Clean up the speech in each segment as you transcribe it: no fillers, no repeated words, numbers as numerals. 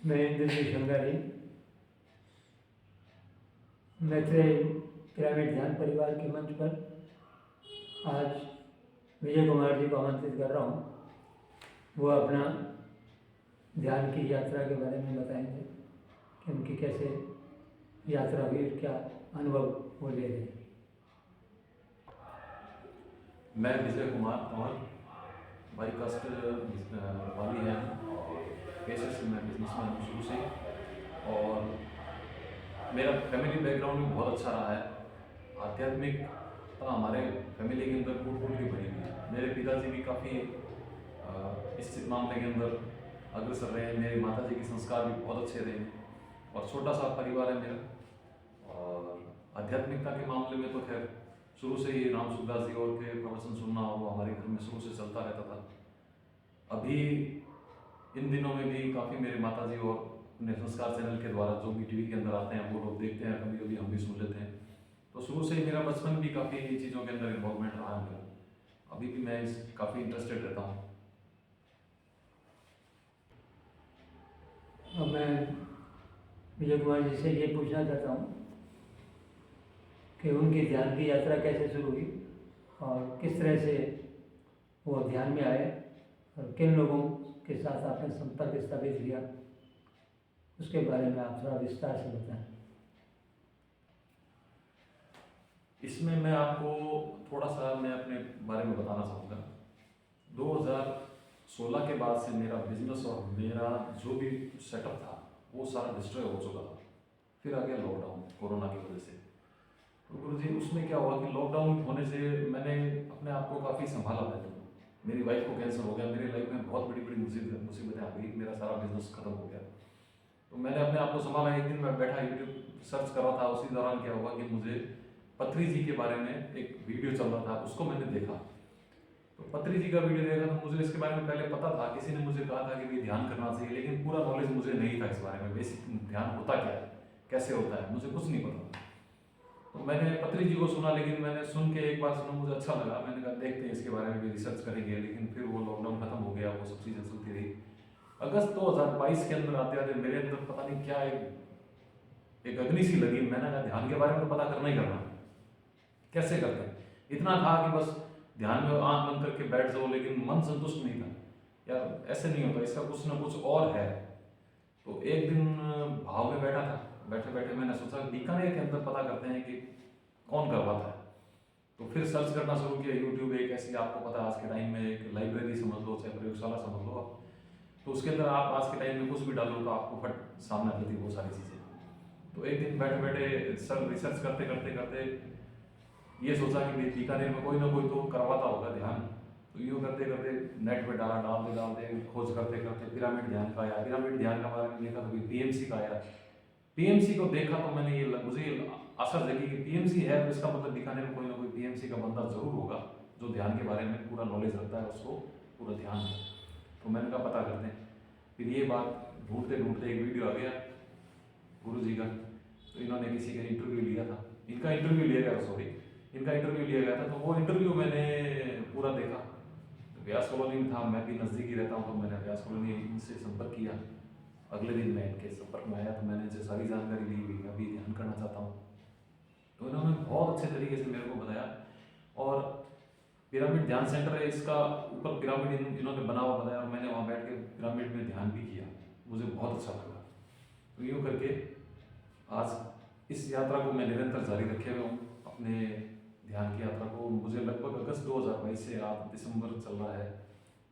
मैं इंद्रजीत शंगारी मैत्रेय पिरामिड ध्यान परिवार के मंच पर आज विजय कुमार जी को आमंत्रित कर रहा हूँ। वो अपना ध्यान की यात्रा के बारे में बताएंगे कि उनकी कैसे यात्रा हुई और क्या अनुभव वो ले रहे हैं। मैं विजय कुमार और बाई कास्ट वाली है और पेशे से मैं बिजनेसमैन हूँ शुरू से। और मेरा फैमिली बैकग्राउंड भी बहुत अच्छा रहा है। आध्यात्मिक हमारे फैमिली के अंदर फूट फूट की भरी हुई है। मेरे पिताजी भी काफ़ी इस मामले के अंदर अग्रसर रहे हैं। मेरी माता जी के संस्कार भी बहुत अच्छे रहे हैं और छोटा सा परिवार है मेरा। और आध्यात्मिकता के मामले में तो खैर शुरू से ही राम सुखदास जी और के प्रवचन सुनना वो हमारे घर में शुरू से चलता रहता था। अभी इन दिनों में भी काफ़ी मेरे माता जी और अपने संस्कार चैनल के द्वारा जो भी टीवी के अंदर आते हैं वो लोग देखते हैं, कभी कभी हम भी सुन लेते हैं। तो शुरू से ही मेरा बचपन भी काफ़ी चीज़ों के अंदर इन्वॉल्वमेंट रहा है मेरा। अभी भी मैं इस काफ़ी इंटरेस्टेड रहता हूँ। और मैं विजय कुमार जी से ये पूछना चाहता हूँ कि उनकी ध्यान की यात्रा कैसे शुरू हुई और किस तरह से वो ध्यान में आए और किन लोगों के साथ आपने संपर्क स्थापित किया, उसके बारे में आप थोड़ा विस्तार से बताएं। इसमें मैं आपको थोड़ा सा मैं अपने बारे में बताना चाहूँगा। 2016 के बाद से मेरा बिजनेस और मेरा जो भी सेटअप था वो सारा डिस्ट्रॉय हो चुका था। फिर आ गया लॉकडाउन कोरोना की वजह से। तो गुरु जी उसमें क्या हुआ कि लॉकडाउन होने से मैंने अपने आप को काफ़ी संभाला पहले। मेरी वाइफ को कैंसर हो गया, मेरी लाइफ में बहुत बड़ी बड़ी मुसीबतें आ गई, मेरा सारा बिजनेस खत्म हो गया। तो मैंने अपने आप को संभाला। एक दिन मैं बैठा यूट्यूब सर्च कर रहा था, उसी दौरान क्या हुआ कि मुझे पत्री जी के बारे में एक वीडियो चल रहा था, उसको मैंने देखा। तो पत्री जी का वीडियो देखा तो मुझे इसके बारे में पहले पता था, किसी ने मुझे कहा था कि भाई ध्यान करना चाहिए, लेकिन पूरा नॉलेज मुझे नहीं था इस बारे में। बेसिक ध्यान होता क्या है, कैसे होता है, मुझे कुछ नहीं पता। तो मैंने पत्री जी को सुना, लेकिन मैंने सुन के एक बार सुना, मुझे अच्छा लगा। मैंने कहा देखते हैं इसके बारे में भी रिसर्च करेंगे। लेकिन फिर वो लॉकडाउन खत्म हो गया, वो सब चीज़ें चलती रही। अगस्त 2022 के अंदर आते आते मेरे अंदर पता नहीं क्या एक अग्नि सी लगी। मैंने कहा ध्यान के बारे में तो पता करना ही करना, कैसे करते हैं। इतना था कि बस ध्यान में आंख बंद करके बैठ जाओ, लेकिन मन संतुष्ट नहीं था। यार ऐसे नहीं होता, इसका कुछ ना कुछ और है। तो एक दिन भाव में बैठा था, बैठे बैठे मैंने सोचा बीकानेर के अंदर पता करते हैं कि कौन करवाता है। तो फिर सर्च करना शुरू किया। यूट्यूब एक ऐसी, आपको पता है आज के टाइम में एक लाइब्रेरी समझ लो, चाहे प्रयोगशाला समझ लो आप। तो उसके अंदर आप आज के टाइम में कुछ भी डालो तो आपको फट सामने आती थी वो सारी चीज़ें। तो एक दिन बैठे बैठे सर रिसर्च करते करते करते ये सोचा कि भाई बीकानेर में कोई ना कोई तो करवाता होगा ध्यान। तो यूँ करते करते नेट पे डालते खोज करते करते पिरामिड ध्यान का आया। पिरामिड ध्यान का बारे में देखा तो पीएमसी का आया। पीएमसी को देखा तो मैंने मुझे आशा जगी कि पीएमसी है तो इसका मतलब बीकानेर में कोई ना कोई पीएमसी का बंदा जरूर होगा जो ध्यान के बारे में पूरा नॉलेज रखता है, उसको पूरा ध्यान है। तो मैंने कहा पता करते हैं। फिर ये बात ढूंढते ढूंढते एक वीडियो आ गया गुरु जी का। तो इन्होंने किसी का इंटरव्यू लिया था, इनका इंटरव्यू लिया गया, सॉरी इनका इंटरव्यू लिया गया था। तो वो इंटरव्यू मैंने पूरा देखा। तो व्यास कॉलोनी में था, मैं भी नज़दीक ही रहता हूँ, तो मैंने व्यास कॉलोनी इनसे संपर्क किया। अगले दिन मैं इनके संपर्क में आया तो मैंने इनसे सारी जानकारी ली भी मैं भी ध्यान करना चाहता हूँ। तो इन्होंने बहुत अच्छे तरीके से मेरे को बताया। और पिरामिड ध्यान सेंटर है, इसका ऊपर पिरामिड इन्होंने बना हुआ बताया और मैंने वहाँ बैठ के पिरामिड में ध्यान भी किया, मुझे बहुत अच्छा लगा। तो यूँ करके आज इस यात्रा को मैं निरंतर जारी रखे हुए हूँ, अपने ध्यान की यात्रा को। मुझे लगभग अगस्त 2022 से आज दिसंबर चल रहा है।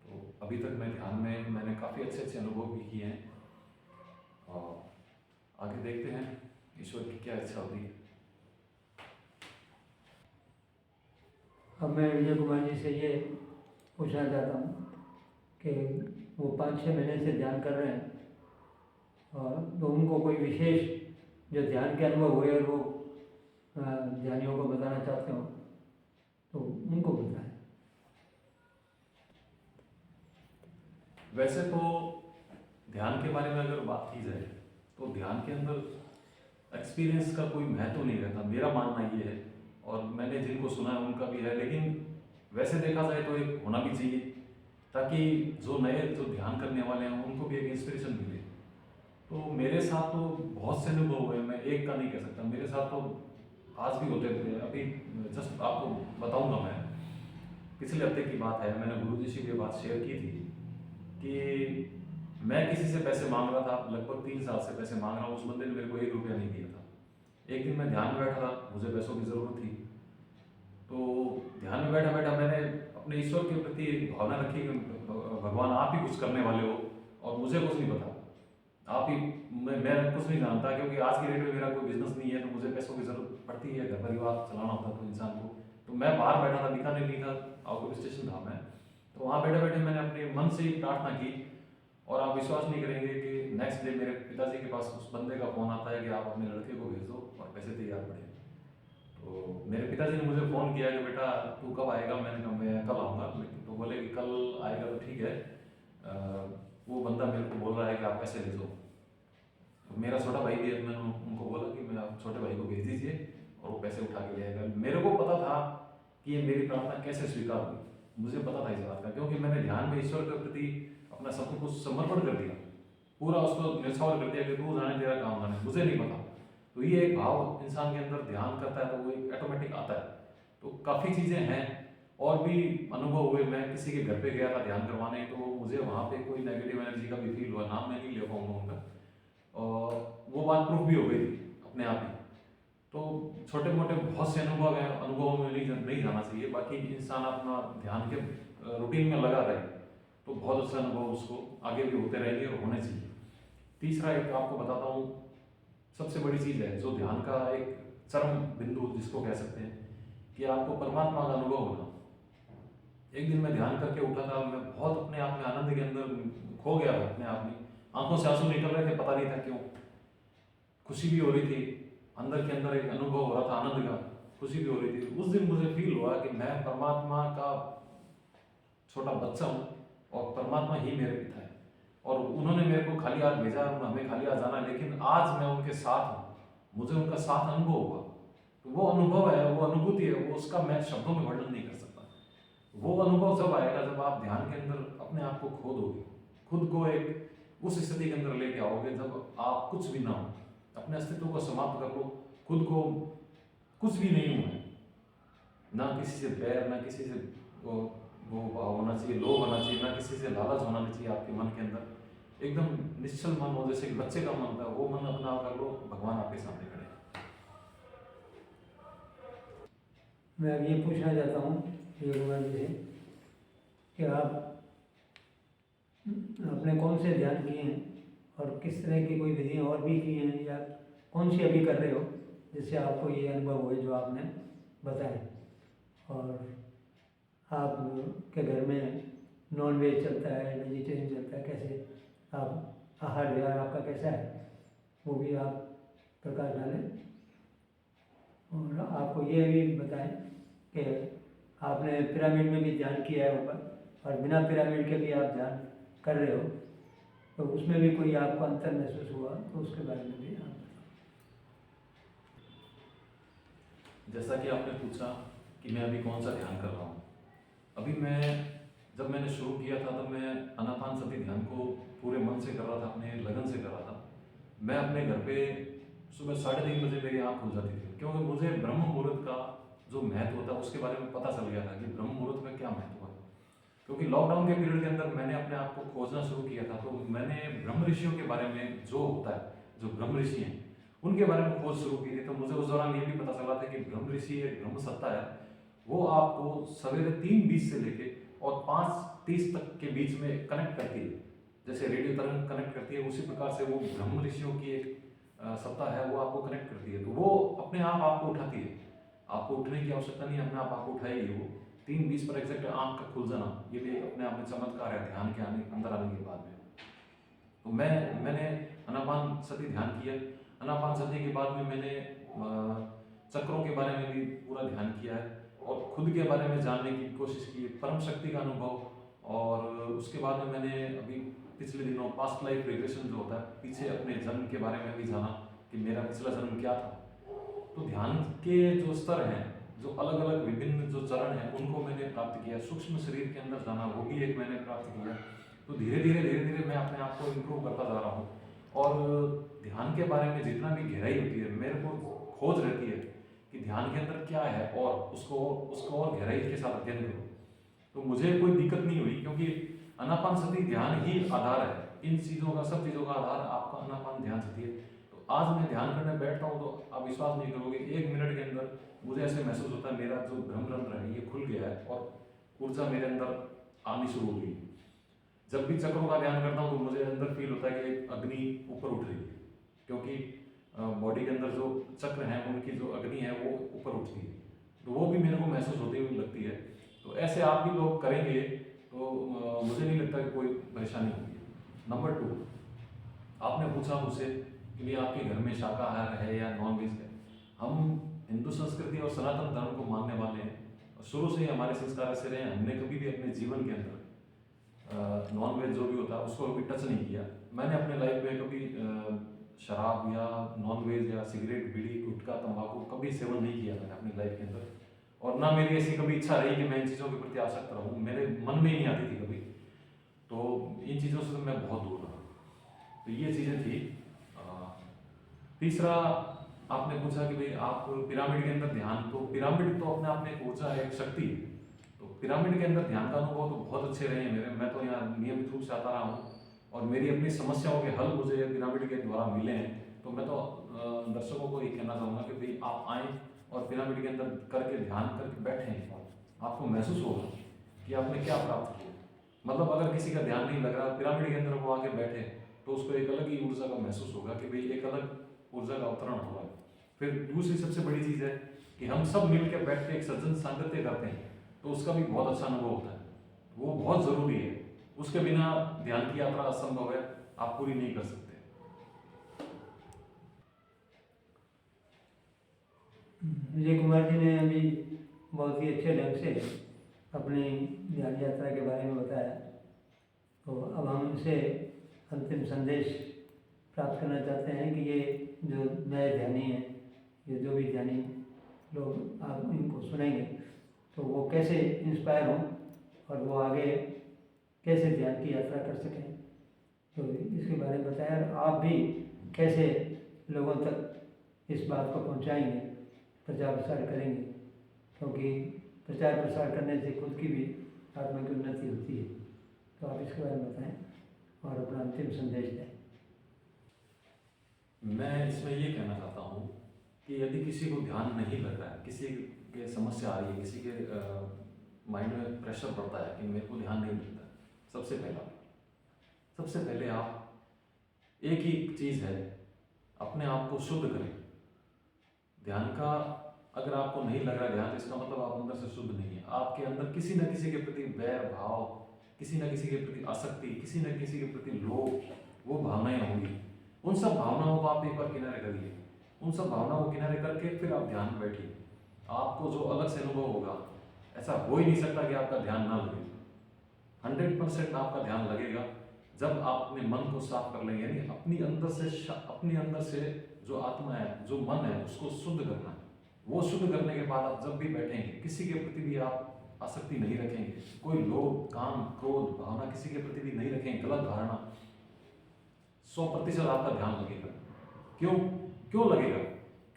तो अभी तक मैं ध्यान में मैंने काफ़ी अच्छे अच्छे अनुभव भी किए हैं और आगे देखते हैं ईश्वर की क्या इच्छा होती है। अब मैं विजय कुमार जी से ये पूछना चाहता हूँ कि वो 5-6 महीने से ध्यान कर रहे हैं और तो उनको कोई विशेष जो ध्यान के अनुभव हुए और वो ध्यानियों को बताना चाहते हो तो उनको बताएं। वैसे तो ध्यान के बारे में अगर बात की जाए तो ध्यान के अंदर एक्सपीरियंस का कोई महत्व नहीं रहता, मेरा मानना ये है। और मैंने जिनको सुना है उनका भी है, लेकिन वैसे देखा जाए तो एक होना भी चाहिए ताकि जो नए जो ध्यान करने वाले हैं उनको भी एक इंस्पिरेशन मिले। तो मेरे साथ तो बहुत से अनुभव हुए, मैं एक का नहीं कह सकता, मेरे साथ तो आज भी होते थे। अभी जस्ट आपको बताऊंगा मैं, पिछले हफ्ते की बात है, मैंने गुरुजी से ये बात शेयर की थी कि मैं किसी से पैसे मांग रहा था, लगभग 3 साल से पैसे मांग रहा हूँ, उस बंदे ने मेरे को 1 रुपया नहीं दिया था। एक दिन मैं ध्यान में बैठा था, मुझे पैसों की ज़रूरत थी, तो ध्यान में बैठा बैठा मैंने अपने ईश्वर के प्रति भावना रखी कि भगवान आप ही कुछ करने वाले हो और मुझे कुछ नहीं पता, आप ही, मैं कुछ नहीं जानता, क्योंकि आज की डेट में मेरा कोई बिजनेस नहीं है, तो मुझे पैसों की ज़रूरत पड़ती है, घर परिवार चलाना होता है तो इंसान को। तो मैं बाहर बैठा था, बीकानेर नहीं था, आउट ऑफ स्टेशन था मैं, तो वहाँ बैठे बैठे मैंने अपने मन से ही प्रार्थना की, और आप विश्वास नहीं करेंगे कि नेक्स्ट डे मेरे पिताजी के पास उस बंदे का फ़ोन आता है कि आप अपने लड़के को भेज दो और पैसे तैयार पड़े। तो मेरे पिताजी ने मुझे फ़ोन किया कि बेटा तू कब आएगा, मैंने कहा मैं कल आऊँगा, लेकिन तो बोले कि कल आएगा तो ठीक है, वो बंदा मेरे को बोल रहा है कि आप पैसे भेजो। तो मेरा छोटा भाई भी है, मैंने उनको बोला कि मैं आप छोटे भाई को भेज दीजिए और वो पैसे उठा के ले आएगा। मेरे को पता था कि ये मेरी प्रार्थना कैसे स्वीकार हुई, मुझे पता था इस बात का, क्योंकि मैंने ध्यान में ईश्वर के प्रति अपना सब कुछ समर्पण कर दिया, पूरा उसको न्यौछावर कर दिया कि तू जाने तेरा काम जाने, मुझे नहीं पता। तो ये एक भाव इंसान के अंदर ध्यान करता है तो वो एक ऑटोमेटिक आता है। तो काफ़ी चीज़ें हैं और भी अनुभव हुए। मैं किसी के घर पे गया था ध्यान करवाने, तो मुझे वहाँ पे कोई नेगेटिव एनर्जी का भी फील हुआ, नाम मैं नहीं ले पाऊंगा उनका, और वो बात प्रूफ भी हो गई थी अपने आप ही। तो छोटे मोटे बहुत से अनुभव हैं, अनुभवों में नहीं जाना चाहिए, बाकी इंसान अपना ध्यान के रूटीन में लगा रहे तो बहुत अच्छा अनुभव उसको आगे भी होते रहेंगे और होने चाहिए। तीसरा एक आपको बताता हूँ, सबसे बड़ी चीज़ है जो ध्यान का एक चरम बिंदु जिसको कह सकते हैं, कि आपको परमात्मा का अनुभव होना। एक दिन मैं ध्यान करके उठा था, मैं बहुत अपने आप में आनंद के अंदर खो गया था, अपने आप में आंखों से आंसू निकल रहे थे, पता नहीं था क्यों, खुशी भी हो रही थी, अंदर के अंदर एक अनुभव हो रहा था आनंद का, खुशी भी हो रही थी। उस दिन मुझे फील हुआ कि मैं परमात्मा का छोटा बच्चा हूँ और परमात्मा ही मेरे पिता है, और उन्होंने मेरे को खाली हाथ भेजा, हमें खाली हाथ जाना, लेकिन आज मैं उनके साथ हूँ, मुझे उनका साथ अनुभव हुआ। तो वो अनुभव है, वो अनुभूति है, वो उसका मैं शब्दों में वर्णन नहीं कर सकता। वो अनुभव जब आएगा जब आप ध्यान के अंदर अपने आप को खो दोगे, खुद को एक उस स्थिति के अंदर लेके आओगे जब आप कुछ भी ना हो, अपने अस्तित्व को समाप्त कर लो, खुद को कुछ भी नहीं हूँ मैं, ना किसी से बैर, ना किसी से वो भाव होना चाहिए, लोभ होना चाहिए, ना किसी से लालच होना नहीं चाहिए आपके मन के अंदर, एकदम निश्चल मन हो, जैसे एक बच्चे का मन होता है, वो मन अपना कर लो, भगवान आपके सामने खड़े हैं। मैं अब ये पूछना चाहता हूँ योगेंद्र जी से कि आप आपने कौन से ध्यान किए हैं और किस तरह की कोई विधियाँ और भी की हैं, या कौन सी अभी कर रहे हो जिससे आपको ये अनुभव हुए जो आपने बताए, और आप के घर में नॉन वेज चलता है, वेजिटेरियन चलता है, कैसे आप आहार विहार आपका कैसा है, वो भी आप प्रकाश डालें। और आपको ये भी बताएं कि आपने पिरामिड में भी ध्यान किया है ऊपर, और बिना पिरामिड के भी आप ध्यान कर रहे हो, तो उसमें भी कोई आपको अंतर महसूस हुआ तो उसके बारे में भी आप बताओ। जैसा कि आपने पूछा कि मैं अभी कौन सा ध्यान कर रहा हूँ, अभी मैं जब मैंने शुरू किया था तब मैं आनापानसति ध्यान को पूरे मन से कर रहा था, अपने लगन से कर रहा था। मैं अपने घर पे सुबह 3:30 बजे मेरी आँख खुल जाती थी, क्योंकि मुझे ब्रह्म मुहूर्त का जो महत्व होता है उसके बारे में पता चल गया था कि ब्रह्म मुहूर्त में क्या महत्व है। क्योंकि लॉकडाउन के पीरियड के अंदर मैंने अपने आप को खोजना शुरू किया था, तो मैंने ब्रह्म ऋषियों के बारे में, जो होता है, जो ब्रह्म ऋषि हैं उनके बारे में खोज शुरू की थी। तो मुझे उस दौरान ये भी पता चला था कि ब्रह्म ऋषि एक ब्रह्म सत्ता है, वो आपको सवेरे 3:20 से लेके और 5:30 तक के बीच में कनेक्ट करती है, जैसे रेडियो तरंग कनेक्ट करती है, उसी प्रकार से वो ब्रह्म ऋषियों की एक सत्ता है, वो आपको कनेक्ट करती है। तो वो अपने आप आपको उठाती है, आपको उठने की आवश्यकता नहीं, अपने आप आपको उठाएगी वो। 3:20 पर एग्जैक्ट आँख का खुल जाना, ये भी अपने आप में चमत्कार है ध्यान के अंदर आने के बाद में। तो मैंने आनापानसति ध्यान किया। आनापानसति के बाद में मैंने चक्रों के बारे में भी पूरा ध्यान किया है, और खुद के बारे में जानने की कोशिश की, परम शक्ति का अनुभव। और उसके बाद में मैंने अभी पिछले दिनों पास्ट लाइफ रिग्रेशन जो होता है, पीछे अपने जन्म के बारे में भी जाना कि मेरा पिछला जन्म क्या था। तो ध्यान के जो स्तर हैं, जो अलग अलग विभिन्न जो चरण हैं, उनको मैंने प्राप्त किया। सूक्ष्म शरीर के अंदर जाना, वो भी एक मैंने प्राप्त किया। तो धीरे धीरे मैं अपने आप को इम्प्रूव करता जा रहा हूँ। और ध्यान के बारे में जितना भी गहराई होती है, मेरे को खोज रहती है कि ध्यान के अंदर क्या है और उसको उसको और गहराई के साथ अध्ययन करो। तो मुझे कोई दिक्कत नहीं हुई, क्योंकि आनापानसति ध्यान ही आधार है। इन चीज़ों का, सब चीज़ों का आधार आपका आनापान ध्यान सति है। तो आज मैं ध्यान करने बैठता हूँ तो आप विश्वास नहीं करोगे, 1 मिनट के अंदर मुझे ऐसे महसूस होता है मेरा जो ब्रह्मरंध्र है ये खुल गया है और ऊर्जा मेरे अंदर आनी शुरू हो गई। जब भी चक्रों का ध्यान करता हूँ तो मुझे अंदर फील होता है कि एक अग्नि ऊपर उठ रही है, क्योंकि बॉडी के अंदर जो चक्र हैं उनकी जो अग्नि है वो ऊपर उठती है, तो वो भी मेरे को महसूस होती हुई लगती है। तो ऐसे आप भी लोग करेंगे तो मुझे नहीं लगता कि कोई परेशानी होगी। नंबर 2, आपने पूछा मुझसे कि भाई आपके घर में शाकाहार है या नॉन वेज है। हम हिंदू संस्कृति और सनातन धर्म को मानने वाले हैं और शुरू से ही हमारे संस्कार ऐसे रहे हैं। हमने कभी भी अपने जीवन के अंदर नॉन वेज जो भी होता है उसको कभी टच नहीं किया। मैंने अपने लाइफ में कभी शराब या नॉन वेज या सिगरेट, बीड़ी, गुटखा, तंबाकू कभी सेवन नहीं किया मैंने अपनी लाइफ के अंदर, और ना मेरी ऐसी कभी इच्छा रही कि मैं इन चीज़ों के प्रति आसक्त रहूँ, मेरे मन में ही नहीं आती थी कभी। तो इन चीज़ों से मैं बहुत दूर रहा। तो ये चीज़ें थी। तीसरा, आपने पूछा कि भाई आप पिरामिड के अंदर ध्यान, तो पिरामिड तो अपने आप में एक ऊर्जा है, एक शक्ति है। तो पिरामिड के अंदर ध्यान का अनुभव तो बहुत अच्छे रहे हैं मेरे। मैं तो यहाँ नियमित रूप से आता रहा हूँ और मेरी अपनी समस्याओं के हल मुझे पिरामिड के द्वारा मिले हैं। तो मैं तो दर्शकों को ये कहना चाहूँगा कि भाई आप आएँ और पिरामिड के अंदर करके ध्यान करके बैठें, आपको महसूस होगा कि आपने क्या प्राप्त किया। मतलब अगर किसी का ध्यान नहीं लग रहा, पिरामिड के अंदर वो आके बैठे तो उसको एक अलग ही ऊर्जा का महसूस होगा कि भाई एक अलग ऊर्जा का अवतरण होगा। फिर दूसरी सबसे बड़ी चीज़ है कि हम सब मिल के बैठ के एक सज्जन सांगत्य करते हैं, तो उसका भी बहुत अच्छा अनुभव होता है। वो बहुत ज़रूरी है, उसके बिना ध्यान की यात्रा असंभव है, आप पूरी नहीं कर सकते। विजय कुमार जी ने अभी बहुत ही अच्छे ढंग से अपनी ध्यान यात्रा के बारे में बताया। तो अब हम उनसे अंतिम संदेश प्राप्त करना चाहते हैं कि ये जो नए ध्यानी हैं, ये जो भी ध्यानी लोग आप इनको सुनेंगे तो वो कैसे इंस्पायर हों और वो आगे कैसे ध्यान की यात्रा कर सकें, तो इसके बारे में बताया। और आप भी कैसे लोगों तक इस बात को पहुंचाएंगे, प्रचार प्रसार करेंगे, क्योंकि प्रचार प्रसार करने से खुद की भी आत्मा की उन्नति होती है। तो आप इसके बारे में बताएं और अपना अंतिम संदेश दें। मैं इसमें ये कहना चाहता हूँ कि यदि किसी को ध्यान नहीं लग रहा है, किसी के समस्या आ रही है, किसी के माइंड में प्रेशर पड़ता है कि मेरे को ध्यान नहीं लगता, सबसे पहले आप एक ही चीज़ है, अपने आप को शुद्ध करें। ध्यान का अगर आपको नहीं लग रहा ध्यान, तो इसका मतलब आप अंदर से शुद्ध नहीं है। आपके अंदर किसी न किसी के प्रति वैर भाव, किसी न किसी के प्रति आसक्ति, किसी न किसी के प्रति लोभ, वो भावनाएं होंगी। उन सब भावनाओं को आप एक बार किनारे करिए। उन सब भावनाओं को किनारे करके फिर आप ध्यान में बैठिए। आपको जो अलग से अनुभव होगा, ऐसा हो ही नहीं सकता कि आपका ध्यान ना लगे। 100% आपका ध्यान लगेगा जब आप अपने मन को साफ कर लेंगे। यानी अपने अंदर से जो आत्मा है, जो मन है, उसको शुद्ध करना है। वो शुद्ध करने के बाद आप जब भी बैठेंगे, किसी के प्रति भी आप आसक्ति नहीं रखेंगे, कोई लोभ, काम, क्रोध भावना किसी के प्रति भी नहीं रखेंगे, गलत धारणा, 100% आपका ध्यान लगेगा। क्यों लगेगा?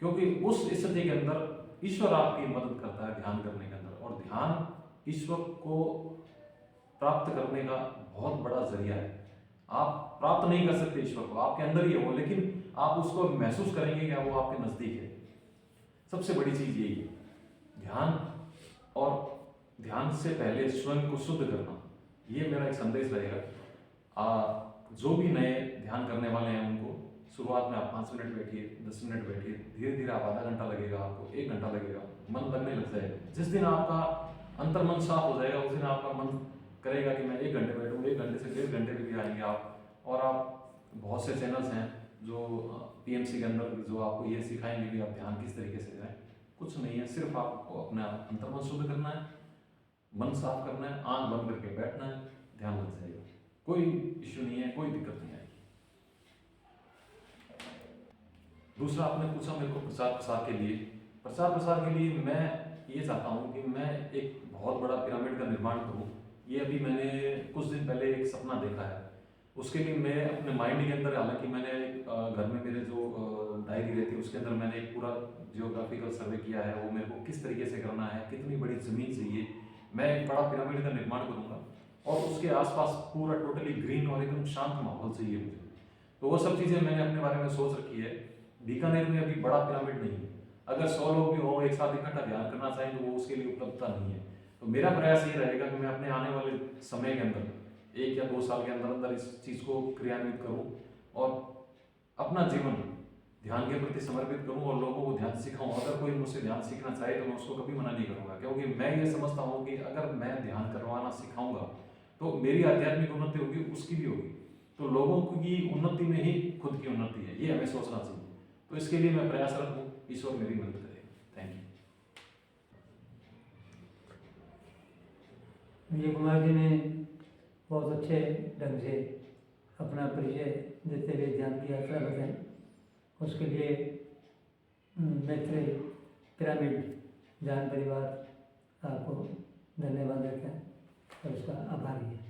क्योंकि उस स्थिति के अंदर ईश्वर आपकी मदद करता है ध्यान करने के अंदर, और ध्यान ईश्वर को प्राप्त करने का बहुत बड़ा जरिया है। आप प्राप्त नहीं कर सकते ईश्वर को, आपके अंदर ही है वो, लेकिन आप उसको महसूस करेंगे कि वो आपके नजदीक है। सबसे बड़ी चीज यही है, ध्यान। और ध्यान से पहले स्वयं को शुद्ध करना, ये मेरा एक संदेश रहेगा। जो भी नए ध्यान करने वाले हैं उनको शुरुआत में आप 5 मिनट बैठिए, 10 मिनट बैठिए, धीरे धीरे आप आधा घंटा लगेगा, आपको 1 घंटा लगेगा, मन लगने लग जाएगा। जिस दिन आपका अंतर्मन साफ हो जाएगा, उस दिन आपका मन करेगा कि मैं 1 घंटे बैठूँ। 1 घंटे से 1.5 घंटे भी आएंगे आप। और आप बहुत से चैनल्स हैं जो PMC के अंदर जो आपको ये सिखाएंगे कि आप ध्यान किस तरीके से करें। कुछ नहीं है, सिर्फ आपको अपना अंतर्मन शुद्ध करना है, मन साफ करना है, आंख बंद करके बैठना है, ध्यान लग जाएगा। कोई इश्यू नहीं है, कोई दिक्कत नहीं आएगी। दूसरा, आपने पूछा मेरे को प्रचार प्रसार के लिए मैं ये चाहता हूँ कि मैं एक बहुत बड़ा पिरामिड का निर्माण करूँ। ये अभी मैंने कुछ दिन पहले एक सपना देखा है। उसके लिए मैं अपने माइंड के अंदर, हालांकि मैंने घर में मेरे जो डायरी रहती है उसके अंदर मैंने एक पूरा जियोग्राफिकल सर्वे किया है, वो मेरे को किस तरीके से करना है, कितनी बड़ी ज़मीन चाहिए, मैं एक बड़ा पिरामिड का निर्माण करूँगा और उसके आसपास पूरा टोटली ग्रीन और एकदम शांत माहौल चाहिए मुझे। तो वो सब चीज़ें मैंने अपने बारे में सोच रखी है। बीकानेर में अभी बड़ा पिरामिड नहीं है, अगर 100 लोग भी हों एक साथ इकट्ठा ध्यान करना चाहें तो वो उसके लिए उपलब्धता नहीं है। तो मेरा प्रयास ये रहेगा कि मैं अपने आने वाले समय के अंदर 1 या 2 साल के अंदर अंदर इस चीज़ को क्रियान्वित करूं और अपना जीवन ध्यान के प्रति समर्पित करूं और लोगों को ध्यान सिखाऊं। अगर कोई मुझसे ध्यान सीखना चाहे तो मैं उसको कभी मना नहीं करूंगा, क्योंकि मैं ये समझता हूं कि अगर मैं ध्यान करवाना सिखाऊंगा तो मेरी आध्यात्मिक उन्नति होगी, उसकी भी होगी। तो लोगों की उन्नति में ही खुद की उन्नति है, ये हमें सोचना चाहिए। तो इसके लिए मैं प्रयासरत हूँ, ईश्वर मेरी मदद करेगा। Thank you. विजय कुमार जी ने बहुत अच्छे ढंग से अपना परिचय देते हुए ध्यान की यात्रा बताई। उसके लिए मैत्रेय पिरामिड ध्यान परिवार आपको धन्यवाद देता है और उसका आभारी है।